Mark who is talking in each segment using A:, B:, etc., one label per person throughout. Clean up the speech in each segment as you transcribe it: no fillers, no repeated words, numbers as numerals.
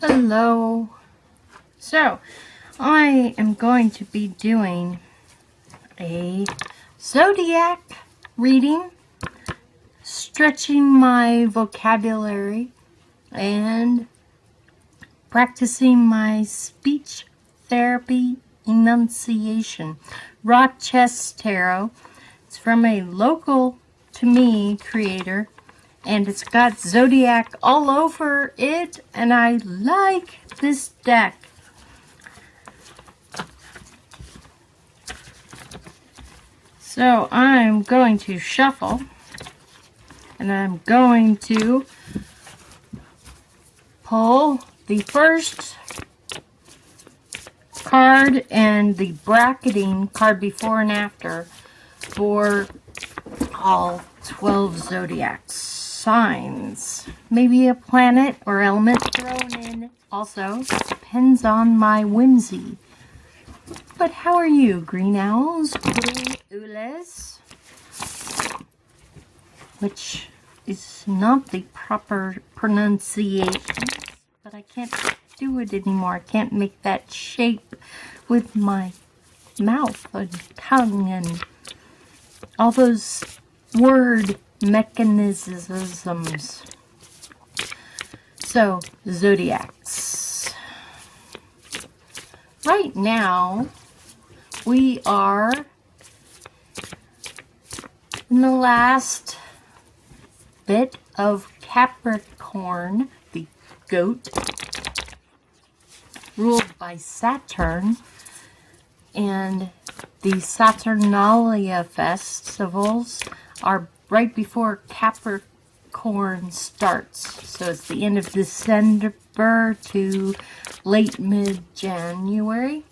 A: Hello. So, I am going to be doing a Zodiac reading, stretching my vocabulary, and practicing my speech therapy enunciation. Rochestarot. It's from a local to me creator, and it's got Zodiac all over it, and I like this deck. So I'm going to shuffle, and I'm going to pull the first card and the bracketing card before and after for all 12 zodiac signs. Maybe a planet or element thrown in also. Depends on my whimsy. But how are you, GrunEules? GrunEules? Which is not the proper pronunciation, but I can't do it anymore. I can't make that shape with my mouth and tongue and all those word mechanisms. So, zodiacs. Right now, we are in the last bit of Capricorn, the goat, ruled by Saturn, and the Saturnalia festivals are right before Capricorn starts. So it's the end of December to late mid-January.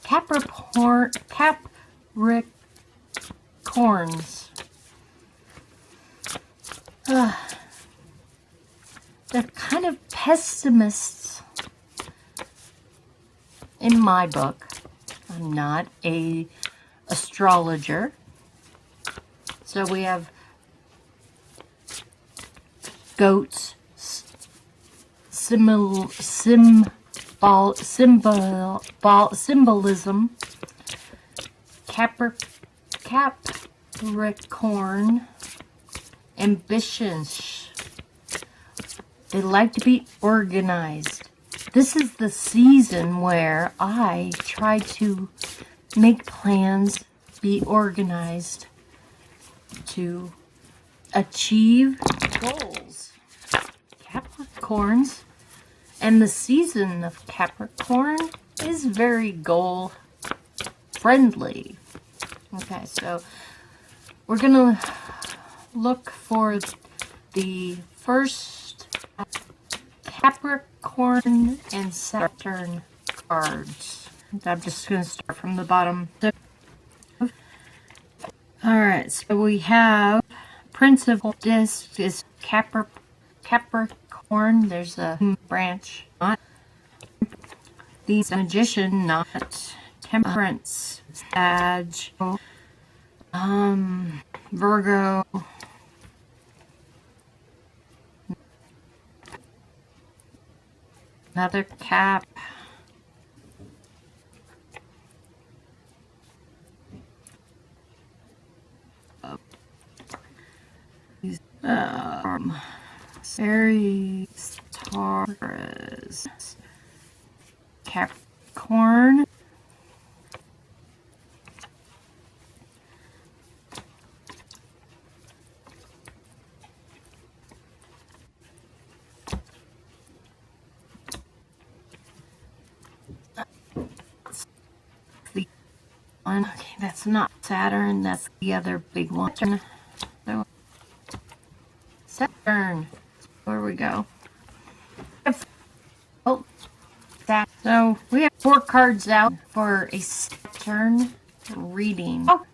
A: Capricorns. They're kind of pessimists in my book. I'm not an astrologer. So we have goats, symbolism, Capricorn, ambitions. They like to be organized. This is the season where I try to make plans, be organized to achieve goals. Capricorns, and the season of Capricorn is very goal friendly. Okay, so we're gonna look for the first Capricorn and Saturn cards. I'm just going to start from the bottom. Alright, so we have Principal Disc is Capricorn. There's a branch. Not the Magician, not Temperance, Sag, Virgo. Another Cap. Aries, Taurus, Capricorn. Okay, that's not Saturn, that's the other big one. So, Saturn, where we go. Oh, that. So we have 4 cards out for a Saturn reading. Oh,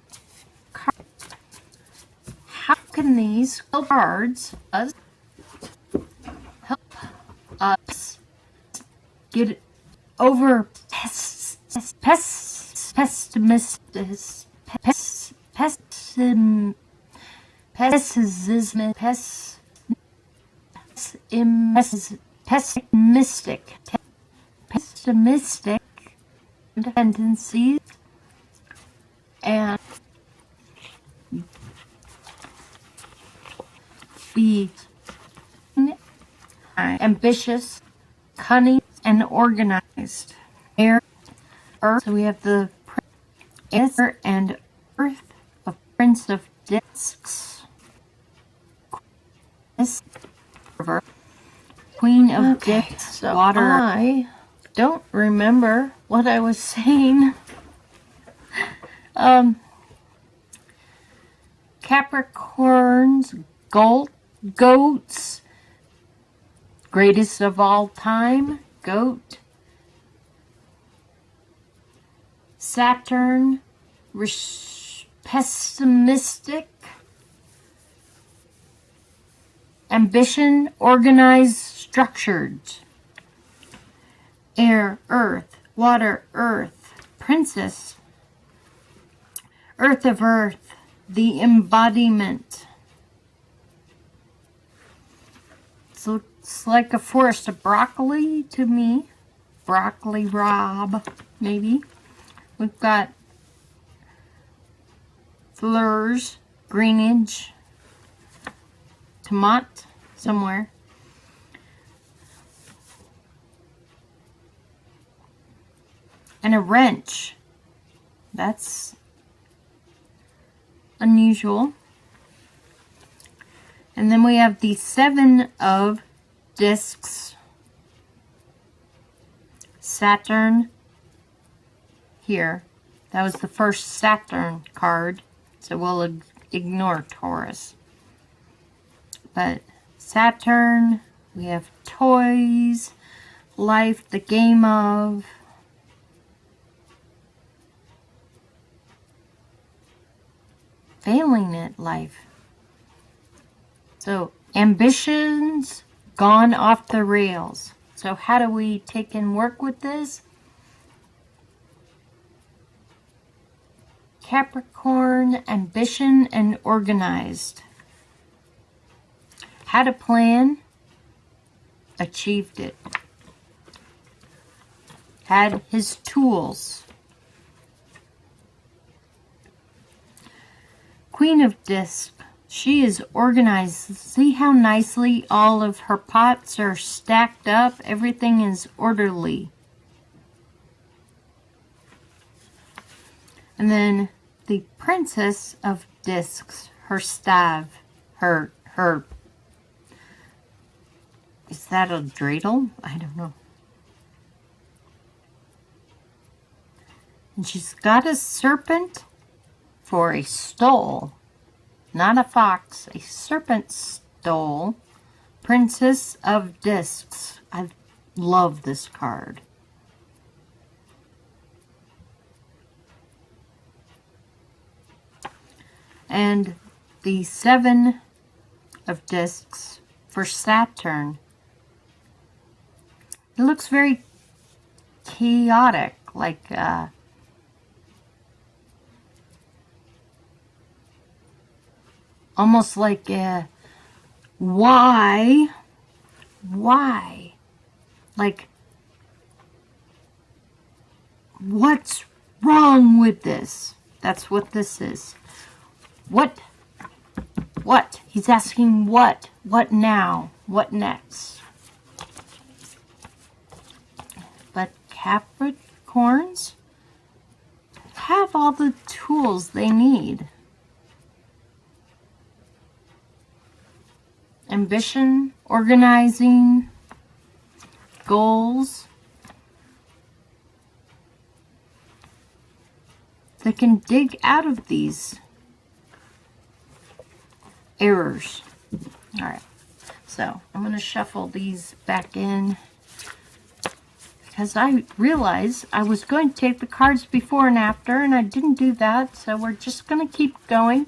A: how can these cards help us get over pessimistic tendencies, and be ambitious, cunning, and organized. Air, earth. So we have the air and earth of Prince of Discs. Queen of Discs. So water. I don't remember what I was saying. Capricorns, goats, greatest of all time, goat. Saturn, pessimistic. Ambition, organized, structured. Air, earth, water, earth. Princess, earth of earth, the embodiment. It looks like a forest of broccoli to me. Broccoli Rob, maybe. We've got fleurs, greenage, tomato somewhere. And a wrench. That's unusual. And then we have the 7 of discs. Saturn here. That was the first Saturn card. So we'll ignore Taurus. But Saturn, we have toys, life, the game of, failing at life. So ambitions gone off the rails. So how do we take and work with this? Capricorn, ambition and organized. Had a plan, achieved it. Had his tools. Queen of Discs. She is organized. See how nicely all of her pots are stacked up? Everything is orderly. And then the Princess of Discs. Her staff. Her is that a dreidel? I don't know. And she's got a serpent for a stole. Not a fox, a serpent stole. Princess of Discs. I love this card. And the 7 of Discs for Saturn. It looks very chaotic, like almost like why? Like, what's wrong with this? That's what this is. What? He's asking what? What now? What next? But Capricorns have all the tools they need. Ambition, organizing, goals. They can dig out of these errors. All right, so I'm going to shuffle these back in because I realized I was going to take the cards before and after, and I didn't do that, so we're just going to keep going.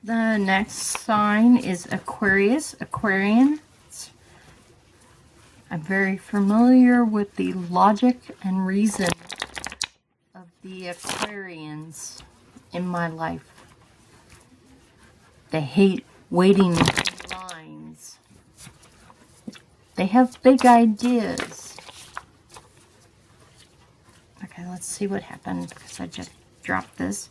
A: The next sign is Aquarius, Aquarians. I'm very familiar with the logic and reason of the Aquarians in my life. They hate waiting in lines. They have big ideas. Okay, let's see what happened because I just dropped this.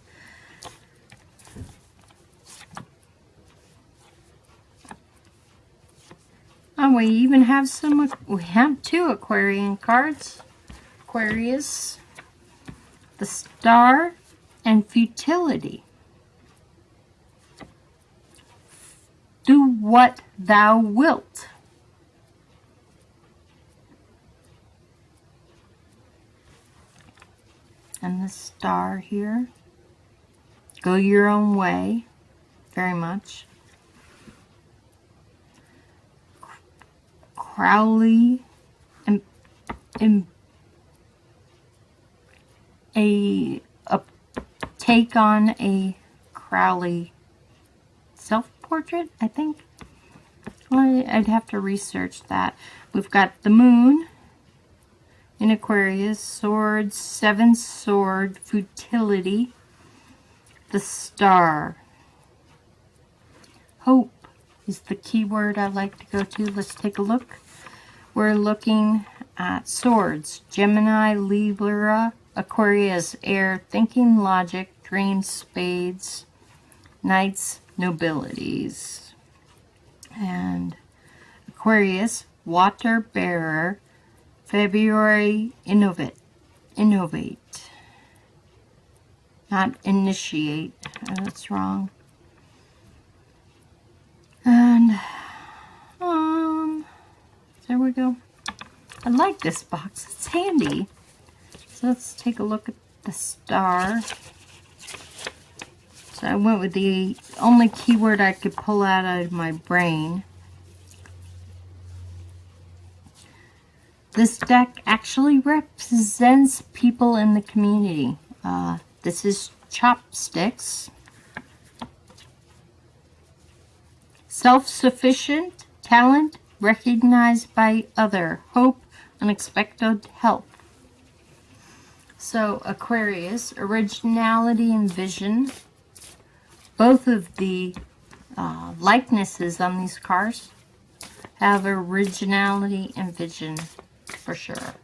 A: Oh, we even have we have 2 Aquarian cards. Aquarius, the Star, and Futility. Do what thou wilt. And the Star here. Go your own way. Very much. Crowley and a take on a Crowley self-portrait, I think. Well, I'd have to research that. We've got the Moon in Aquarius, Swords, 7 Sword, Futility, the Star. Hope is the key word I like to go to. Let's take a look. We're looking at Swords, Gemini, Libra, Aquarius, Air, Thinking, Logic, Dreams, Spades, Knights, Nobilities. And Aquarius, Water Bearer, February, Innovate. Not initiate. That's wrong. And there we go. I like this box. It's handy. So let's take a look at the Star. So I went with the only keyword I could pull out of my brain. This deck actually represents people in the community. This is Chopsticks. Self-sufficient, talent, recognized by other, hope, unexpected help. So Aquarius, originality and vision. Both of the likenesses on these cards have originality and vision for sure.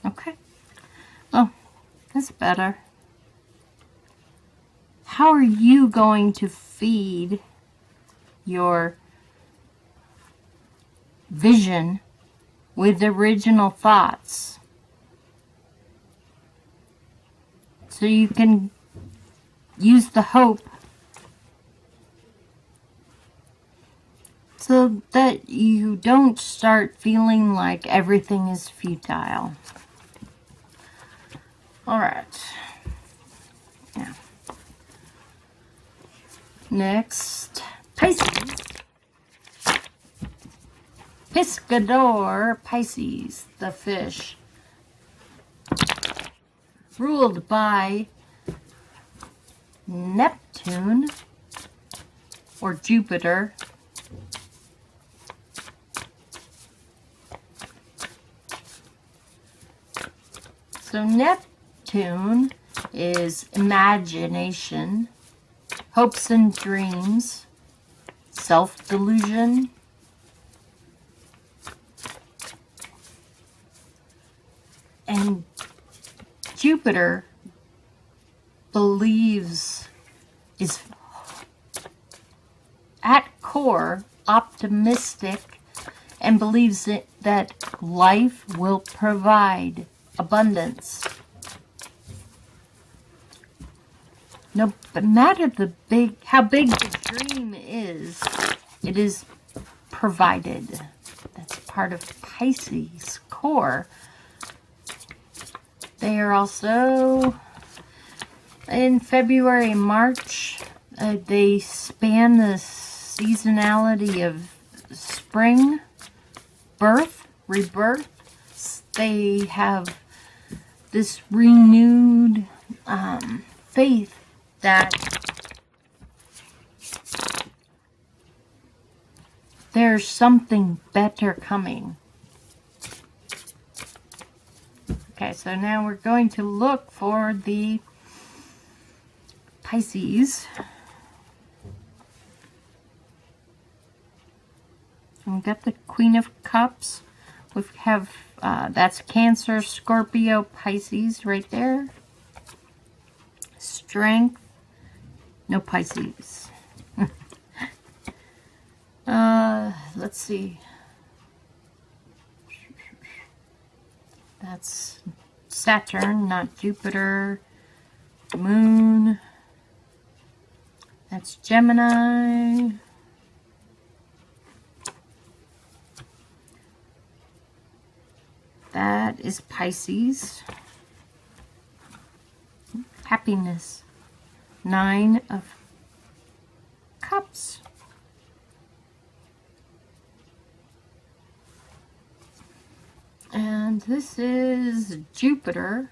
A: Okay. Oh, that's better. How are you going to feed your vision with original thoughts so you can use the hope so that you don't start feeling like everything is futile? All right. Yeah. Next, Pisces. Pescador Pisces, the fish. Ruled by Neptune or Jupiter. So Neptune is imagination, hopes and dreams, self-delusion, and Jupiter believes, is at core optimistic and believes that life will provide abundance. No matter how big the dream is, it is provided. That's part of Pisces core. They are also in February and March. They span the seasonality of spring, birth, rebirth. They have this renewed faith that there's something better coming. Okay, so now we're going to look for the Pisces. And we got the Queen of Cups. We have, that's Cancer, Scorpio, Pisces right there. Strength, no Pisces. Let's see. That's Saturn, not Jupiter. Moon. That's Gemini. That is Pisces. Happiness. 9 of Cups. And this is Jupiter.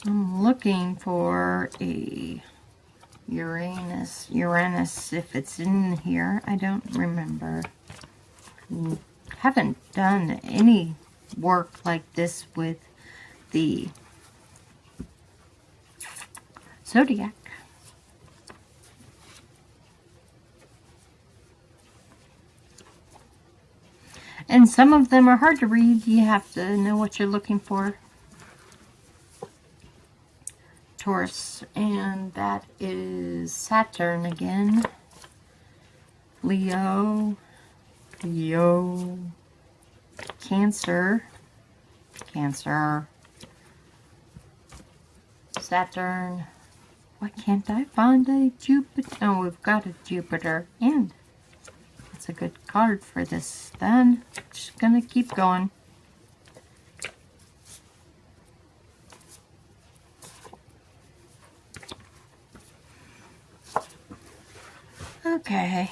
A: I'm looking for a Uranus, if it's in here. I don't remember. Haven't done any work like this with the Zodiac. And some of them are hard to read. You have to know what you're looking for. Taurus, and that is Saturn again. Leo, Cancer, Saturn. Why can't I find a Jupiter? Oh, we've got a Jupiter, and it's a good card for this then. Just gonna keep going. Okay,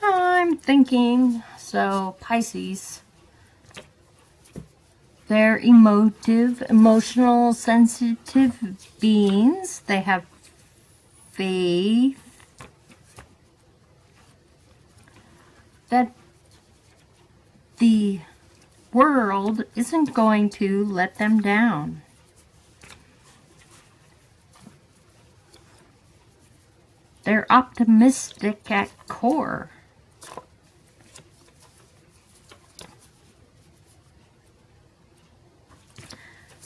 A: I'm thinking, so Pisces, they're emotional, sensitive beings. They have faith that the world isn't going to let them down. They're optimistic at core.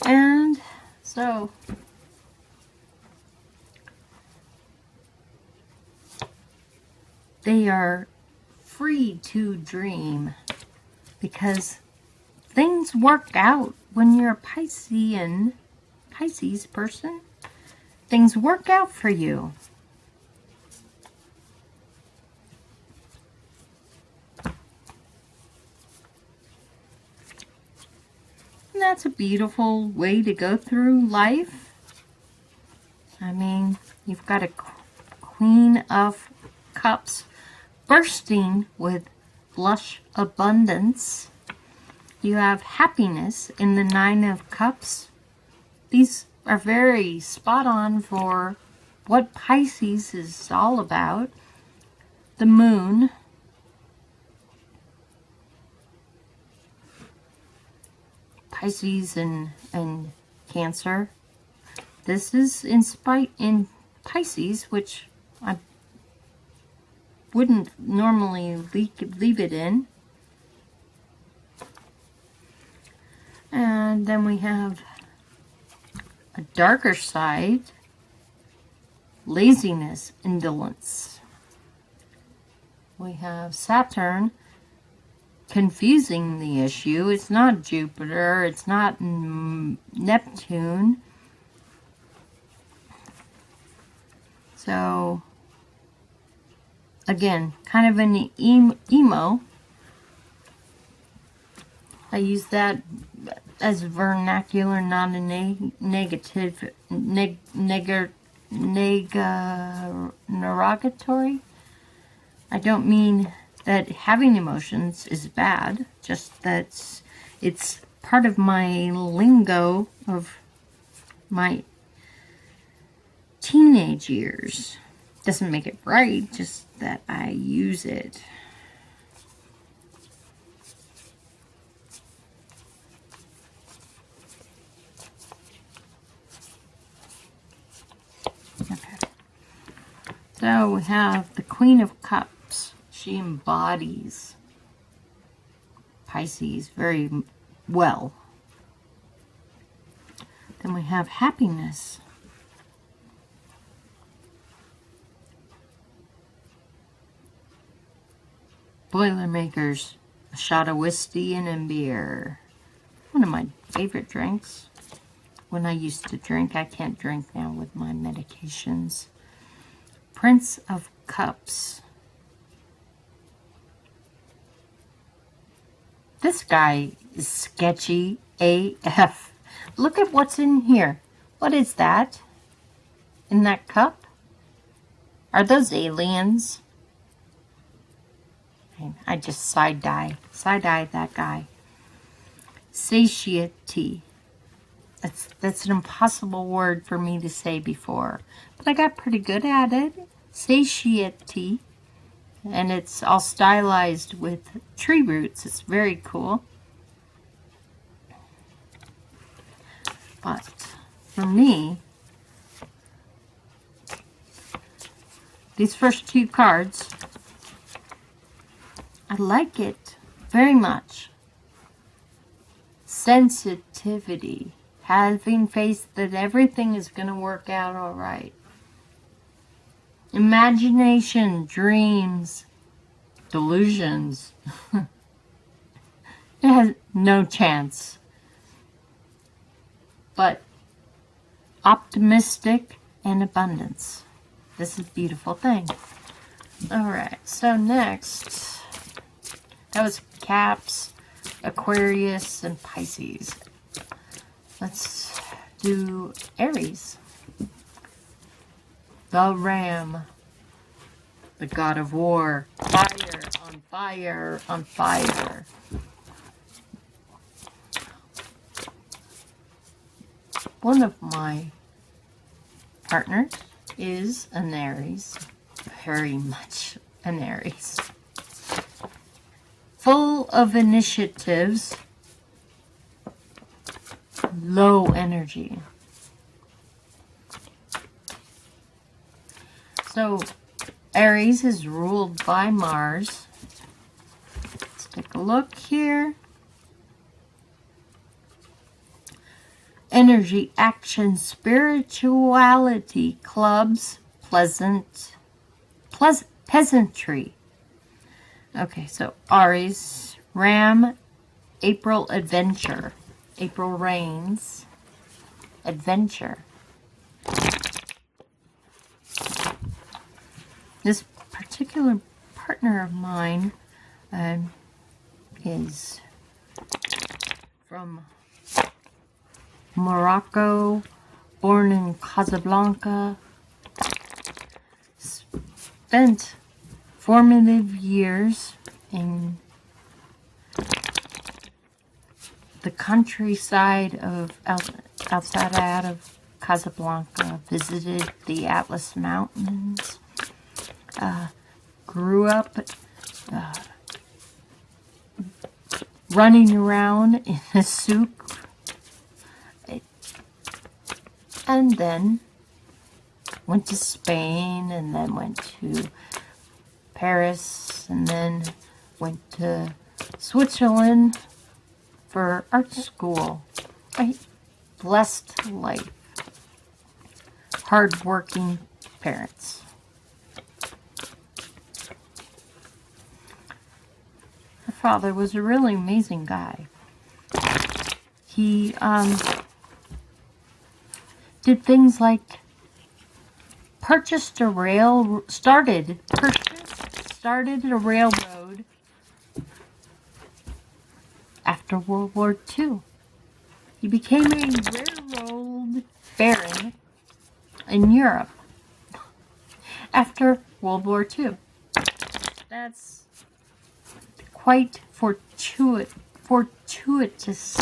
A: And so they are free to dream because things work out when you're a Pisces person. Things work out for you. And that's a beautiful way to go through life. I mean, you've got a Queen of Cups bursting with lush abundance. You have happiness in the 9 of Cups. These are very spot on for what Pisces is all about. The Moon. Pisces and Cancer. This is in Pisces, which I wouldn't normally leave it in. And then we have a darker side, laziness, indolence. We have Saturn confusing the issue. It's not Jupiter, it's not Neptune. So, again, kind of an emo. I use that as vernacular, not a negative, derogatory. I don't mean that having emotions is bad, just that it's part of my lingo of my teenage years. Doesn't make it right, just that I use it. So we have the Queen of Cups. She embodies Pisces very well. Then we have happiness. Boilermakers, a shot of whiskey and a beer. One of my favorite drinks. When I used to drink, I can't drink now with my medications. Prince of Cups. This guy is sketchy AF. Look at what's in here. What is that? In that cup? Are those aliens? I just side-eye that guy. Satiety. That's an impossible word for me to say before, but I got pretty good at it. Satiety. And it's all stylized with tree roots. It's very cool. But for me, these first two cards, I like it very much. Sensitivity. Having faith that everything is going to work out all right. Imagination, dreams, delusions. It has no chance. But optimistic and abundance. This is a beautiful thing. Alright, so next, that was Caps, Aquarius, and Pisces. Let's do Aries. The Ram, the God of War, fire, on fire, on fire. One of my partners is an Aries, very much an Aries. Full of initiatives, low energy. So, Aries is ruled by Mars. Let's take a look here. Energy, action, spirituality, clubs, peasantry. Okay, so Aries, Ram, April, adventure. April rains, adventure. This particular partner of mine is from Morocco, born in Casablanca, spent formative years in the countryside of outside out of Casablanca, visited the Atlas Mountains, grew up running around in a souk, and then went to Spain, and then went to Paris, and then went to Switzerland for art school. A blessed life. Hard-working parents. Her father was a really amazing guy. He did things like started a railroad after World War II. He became a railroad baron in Europe after World War II. That's quite fortuitous.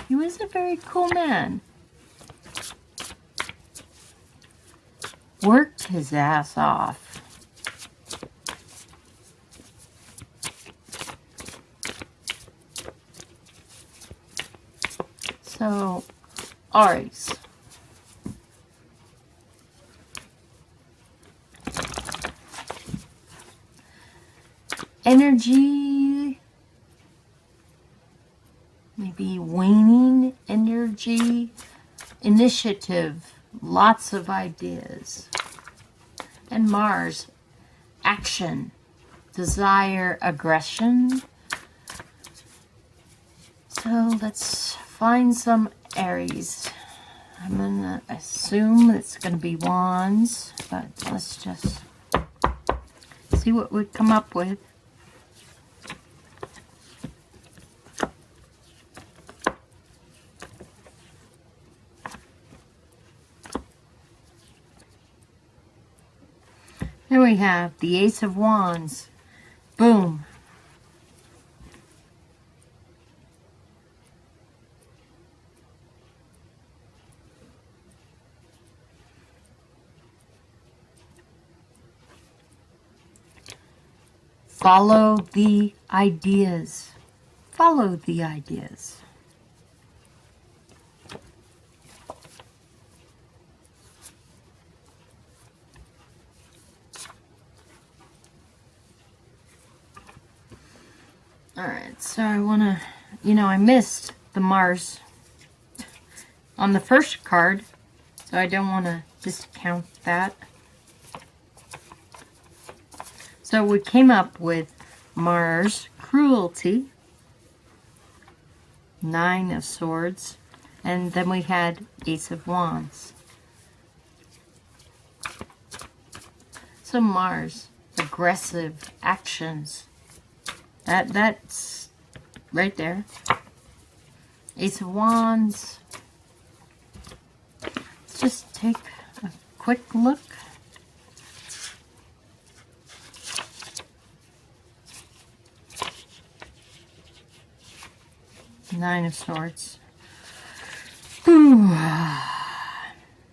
A: He was a very cool man. Worked his ass off. So, Aries. energy, maybe waning energy, initiative, lots of ideas. And Mars, action, desire, aggression. So let's find some Aries. I'm going to assume it's going to be Wands, but let's just see what we come up with. Here we have the Ace of Wands. Boom. Follow the ideas. Follow the ideas. Alright, so I want to, I missed the Mars on the first card, so I don't want to discount that. So we came up with Mars, cruelty, 9 of Swords, and then we had Ace of Wands. So Mars, aggressive actions. That's right there. Ace of Wands. Let's just take a quick look. Nine of Swords. Ooh.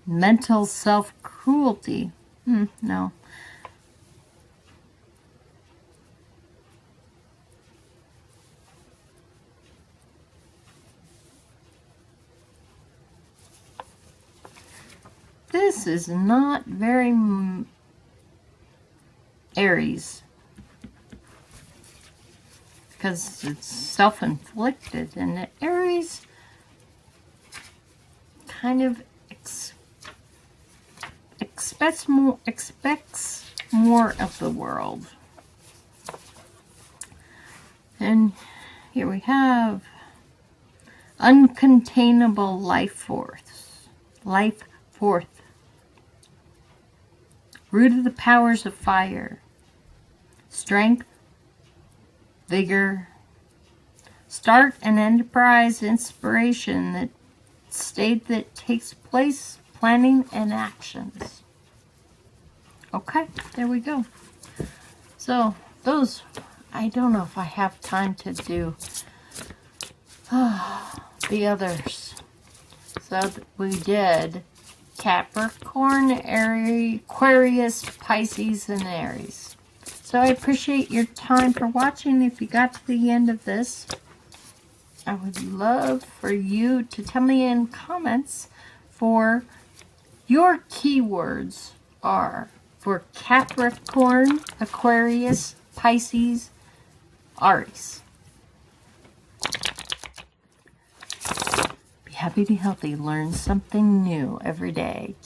A: Mental self-cruelty. No. This is not very Aries, because it's self-inflicted, and the Aries kind of expects more of the world. And here we have uncontainable life force. Root of the powers of fire. Strength, vigor, start an enterprise, inspiration, that state that takes place, planning and actions. Okay, there we go. So those, I don't know if I have time to do the others. So we did Capricorn, Aquarius, Pisces, and Aries. So I appreciate your time for watching. If you got to the end of this, I would love for you to tell me in comments for your keywords are for Capricorn, Aquarius, Pisces, Aries. Be happy, be healthy, learn something new every day.